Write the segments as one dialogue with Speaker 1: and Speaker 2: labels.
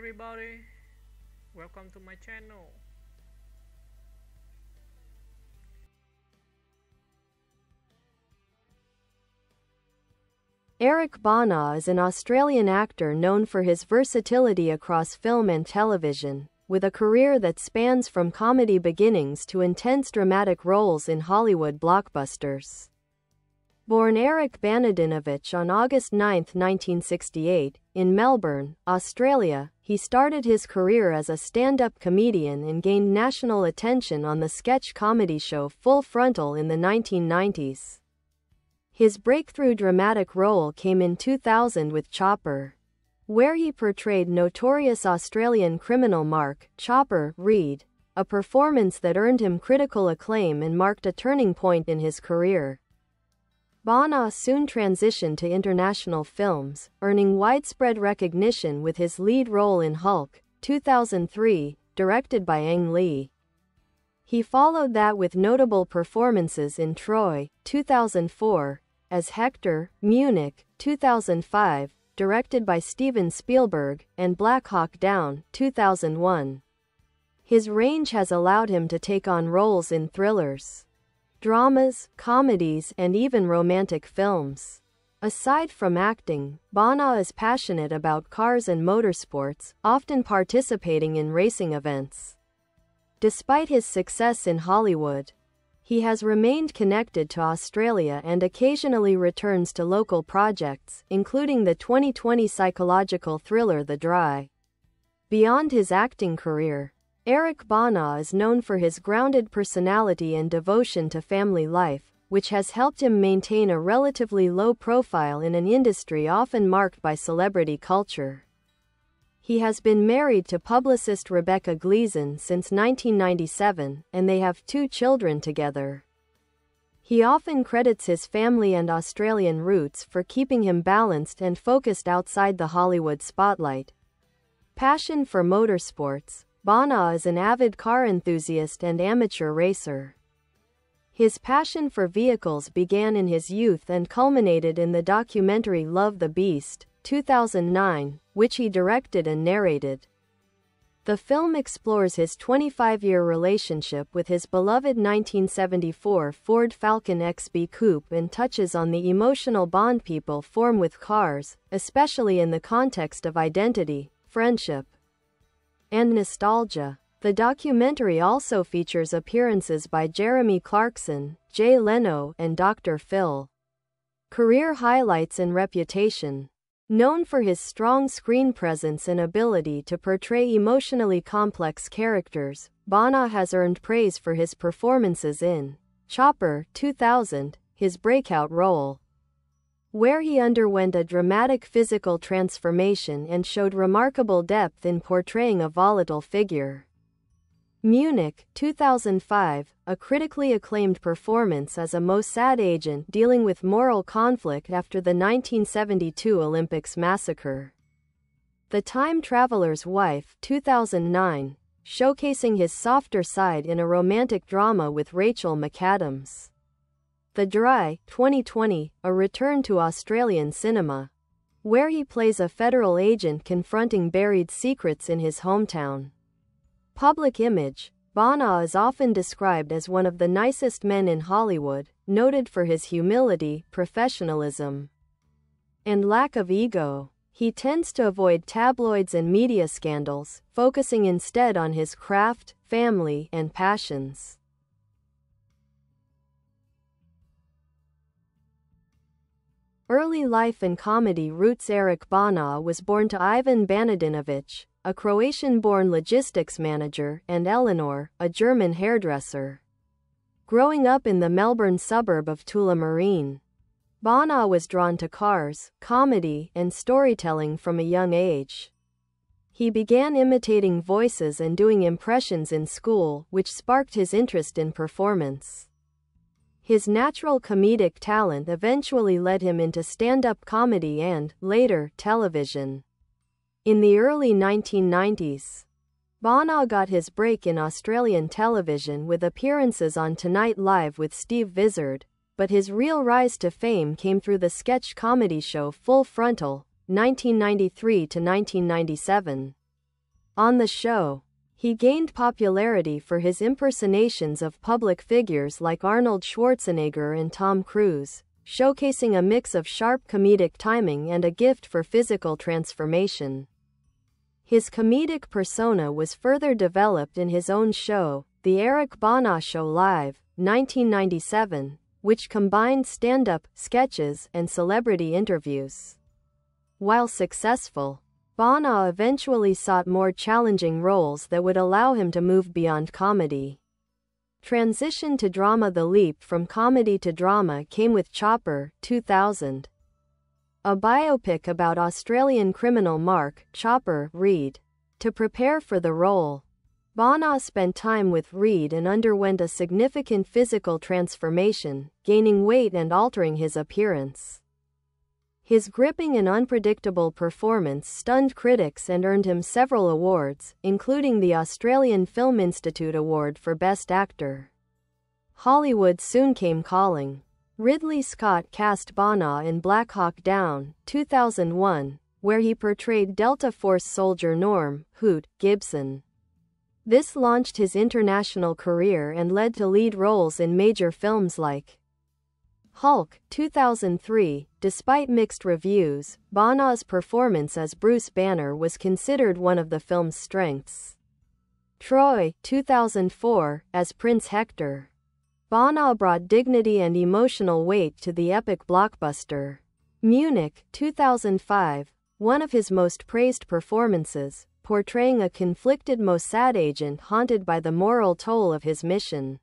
Speaker 1: everybody, welcome to my channel.
Speaker 2: Eric Bana is an Australian actor known for his versatility across film and television, with a career that spans from comedy beginnings to intense dramatic roles in Hollywood blockbusters. Born Eric Banadinović on August 9, 1968, in Melbourne, Australia, he started his career as a stand-up comedian and gained national attention on the sketch comedy show Frontal in the 1990s. His breakthrough dramatic role came in 2000 with Chopper, where he portrayed notorious Australian criminal Mark "Chopper" Reed, a performance that earned him critical acclaim and marked a turning point in his career. Bana soon transitioned to international films, earning widespread recognition with his lead role in Hulk, 2003, directed by Ang Lee. He followed that with notable performances in Troy, 2004, as Hector, Munich, 2005, directed by Steven Spielberg, and Black Hawk Down, 2001. His range has allowed him to take on roles in thrillers, dramas, comedies, and even romantic films. Aside from acting, Bana is passionate about cars and motorsports, often participating in racing events. Despite his success in Hollywood, he has remained connected to Australia and occasionally returns to local projects, including the 2020 psychological thriller The Dry. Beyond his acting career, Eric Bana is known for his grounded personality and devotion to family life, which has helped him maintain a relatively low profile in an industry often marked by celebrity culture. He has been married to publicist Rebecca Gleason since 1997, and they have 2 children together. He often credits his family and Australian roots for keeping him balanced and focused outside the Hollywood spotlight. Passion for motorsports. Bana is an avid car enthusiast and amateur racer. His passion for vehicles began in his youth and culminated in the documentary Love the Beast, 2009, which he directed and narrated. The film explores his 25-year relationship with his beloved 1974 Ford Falcon XB Coupe and touches on the emotional bond people form with cars, especially in the context of identity, friendship, and nostalgia. The documentary also features appearances by Jeremy Clarkson, Jay Leno, and Dr. Phil. Career highlights and reputation. Known for his strong screen presence and ability to portray emotionally complex characters, Bana has earned praise for his performances in Chopper, 2000, his breakout role, where he underwent a dramatic physical transformation and showed remarkable depth in portraying a volatile figure. Munich, 2005, a critically acclaimed performance as a Mossad agent dealing with moral conflict after the 1972 Olympics massacre. The Time Traveler's Wife, 2009, showcasing his softer side in a romantic drama with Rachel McAdams. The Dry, 2020, a return to Australian cinema, where he plays a federal agent confronting buried secrets in his hometown. Public image. Bana is often described as one of the nicest men in Hollywood, noted for his humility, professionalism, and lack of ego. He tends to avoid tabloids and media scandals, focusing instead on his craft, family, and passions. Early life and comedy roots. Eric Bana was born to Ivan Banadinović, a Croatian-born logistics manager, and Eleanor, a German hairdresser. Growing up in the Melbourne suburb of Tullamarine, Bana was drawn to cars, comedy, and storytelling from a young age. He began imitating voices and doing impressions in school, which sparked his interest in performance. His natural comedic talent eventually led him into stand-up comedy and, later, television. In the early 1990s, Bana got his break in Australian television with appearances on Tonight Live with Steve Vizard, but his real rise to fame came through the sketch comedy show Full Frontal, 1993 to 1997. On the show, he gained popularity for his impersonations of public figures like Arnold Schwarzenegger and Tom Cruise, showcasing a mix of sharp comedic timing and a gift for physical transformation. His comedic persona was further developed in his own show, The Eric Bana Show Live, 1997, which combined stand-up, sketches, and celebrity interviews. While successful, Bana eventually sought more challenging roles that would allow him to move beyond comedy. Transition to drama. The leap from comedy to drama came with Chopper, 2000. A biopic about Australian criminal Mark Chopper Reed. To prepare for the role, Bana spent time with Reed and underwent a significant physical transformation, gaining weight and altering his appearance. His gripping and unpredictable performance stunned critics and earned him several awards, including the Australian Film Institute Award for Best Actor. Hollywood soon came calling. Ridley Scott cast Bana in Black Hawk Down, 2001, where he portrayed Delta Force soldier Norm Hoot Gibson. This launched his international career and led to lead roles in major films like Hulk, 2003. Despite mixed reviews, Bana's performance as Bruce Banner was considered one of the film's strengths. Troy, 2004, as Prince Hector. Bana brought dignity and emotional weight to the epic blockbuster. Munich, 2005, one of his most praised performances, portraying a conflicted Mossad agent haunted by the moral toll of his mission.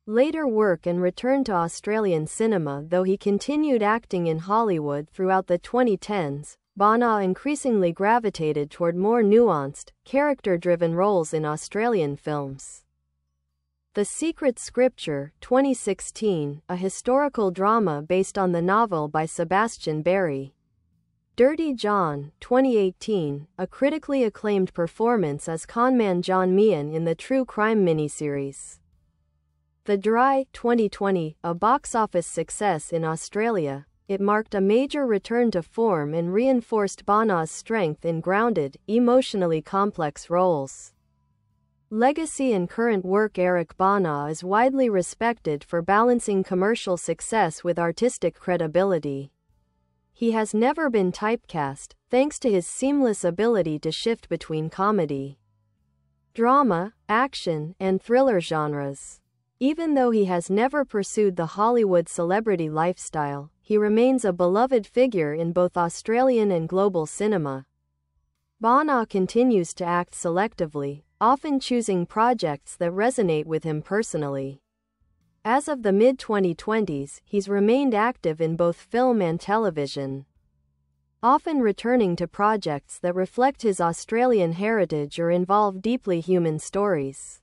Speaker 2: Later work and return to Australian cinema. Though he continued acting in Hollywood throughout the 2010s, Bana increasingly gravitated toward more nuanced, character-driven roles in Australian films. The Secret Scripture, 2016, a historical drama based on the novel by Sebastian Barry. Dirty John, 2018, a critically acclaimed performance as conman John Meehan in the true crime miniseries. The Dry, 2020, a box office success in Australia, it marked a major return to form and reinforced Bana's strength in grounded, emotionally complex roles. Legacy and current work. Eric Bana is widely respected for balancing commercial success with artistic credibility. He has never been typecast, thanks to his seamless ability to shift between comedy, drama, action, and thriller genres. Even though he has never pursued the Hollywood celebrity lifestyle, he remains a beloved figure in both Australian and global cinema. Bana continues to act selectively, often choosing projects that resonate with him personally. As of the mid-2020s, he's remained active in both film and television, often returning to projects that reflect his Australian heritage or involve deeply human stories.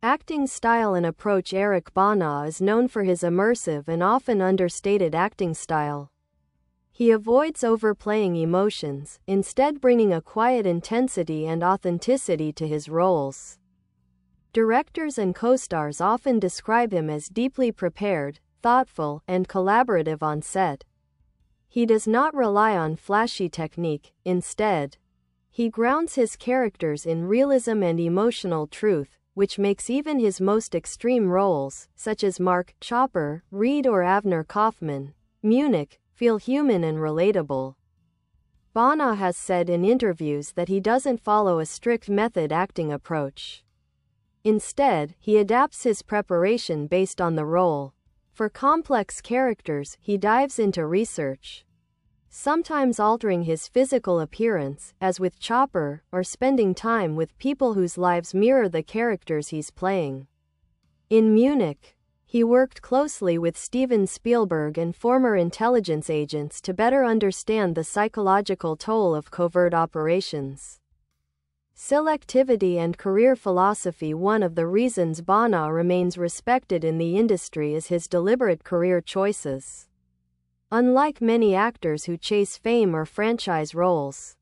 Speaker 2: Acting style and approach. Eric Bana is known for his immersive and often understated acting style. He avoids overplaying emotions, instead bringing a quiet intensity and authenticity to his roles. Directors and co-stars often describe him as deeply prepared, thoughtful, and collaborative on set. He does not rely on flashy technique, instead, he grounds his characters in realism and emotional truth, which makes even his most extreme roles, such as Mark Chopper Reed or Avner Kaufman Munich, feel human and relatable. Bana has said in interviews that he doesn't follow a strict method acting approach. Instead, he adapts his preparation based on the role. For complex characters, he dives into research, sometimes altering his physical appearance, as with Chopper, or spending time with people whose lives mirror the characters he's playing. In Munich, he worked closely with Steven Spielberg and former intelligence agents to better understand the psychological toll of covert operations. Selectivity and career philosophy. One of the reasons Bana remains respected in the industry is his deliberate career choices. Unlike many actors who chase fame or franchise roles,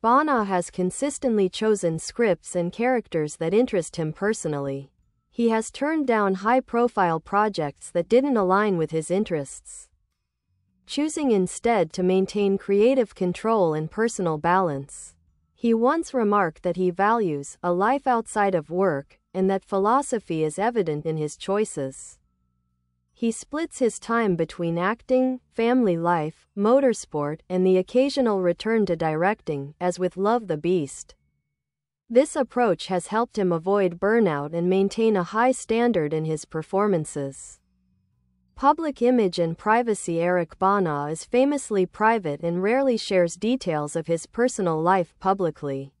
Speaker 2: Bana has consistently chosen scripts and characters that interest him personally. He has turned down high-profile projects that didn't align with his interests. choosing instead to maintain creative control and personal balance. He once remarked that he values a life outside of work, and that philosophy is evident in his choices. He splits his time between acting, family life, motorsport, and the occasional return to directing, as with Love the Beast. This approach has helped him avoid burnout and maintain a high standard in his performances. Public image and privacy. Eric Bana is famously private and rarely shares details of his personal life publicly.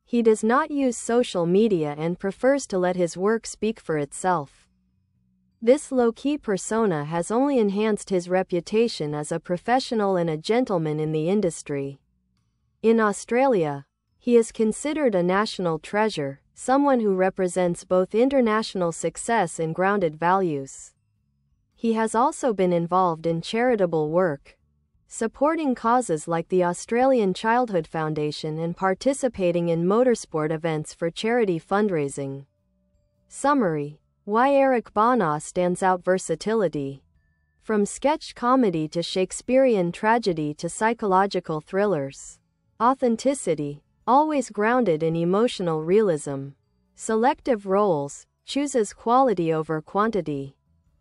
Speaker 2: He does not use social media and prefers to let his work speak for itself. This low-key persona has only enhanced his reputation as a professional and a gentleman in the industry. In Australia, he is considered a national treasure, someone who represents both international success and grounded values. He has also been involved in charitable work, supporting causes like the Australian Childhood Foundation and participating in motorsport events for charity fundraising. Summary: why Eric Bana stands out. Versatility. From sketch comedy to Shakespearean tragedy to psychological thrillers. Authenticity, always grounded in emotional realism. Selective roles, chooses quality over quantity.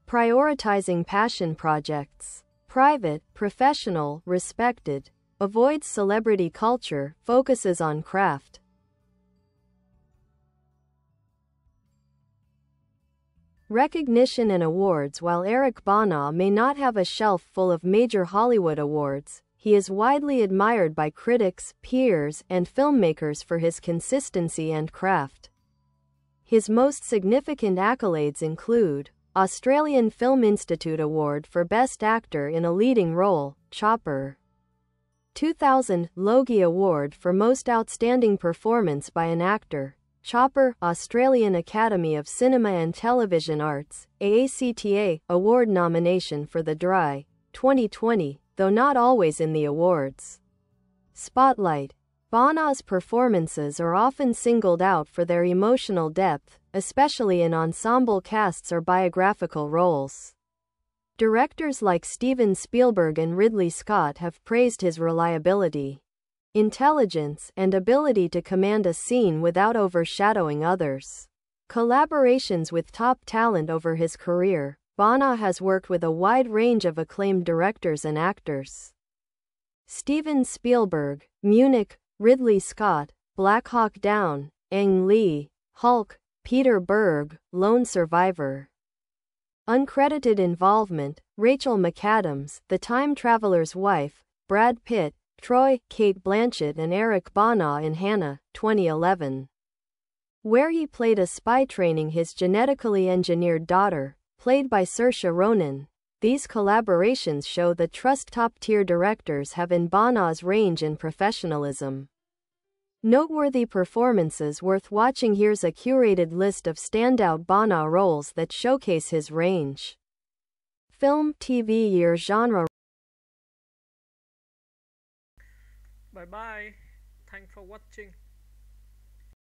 Speaker 2: Prioritizing passion projects. Private, professional, respected. Avoids celebrity culture, focuses on craft. Recognition and awards. While Eric Bana may not have a shelf full of major Hollywood awards, he is widely admired by critics, peers, and filmmakers for his consistency and craft. His most significant accolades include Australian Film Institute Award for Best Actor in a Leading Role, Chopper. 2000 Logie Award for Most Outstanding Performance by an Actor, Chopper. Australian Academy of Cinema and Television Arts, AACTA, Award nomination for The Dry, 2020, though not always in the awards. Spotlight. Bana's performances are often singled out for their emotional depth, especially in ensemble casts or biographical roles. Directors like Steven Spielberg and Ridley Scott have praised his reliability, intelligence, and ability to command a scene without overshadowing others. Collaborations with top talent. Over his career, Bana has worked with a wide range of acclaimed directors and actors. Steven Spielberg, Munich; Ridley Scott, Black Hawk Down; Ang Lee, Hulk; Peter Berg, Lone Survivor. Uncredited involvement: Rachel McAdams, The Time Traveler's Wife; Brad Pitt, Troy; Kate Blanchett and Eric Bana in Hannah, 2011, where he played a spy training his genetically engineered daughter, played by Saoirse Ronan. These collaborations show the trust top-tier directors have in Bana's range and professionalism. Noteworthy performances worth watching. Here's a curated list of standout Bana roles that showcase his range. Film, TV year, genre.
Speaker 1: Bye bye. Thanks for watching.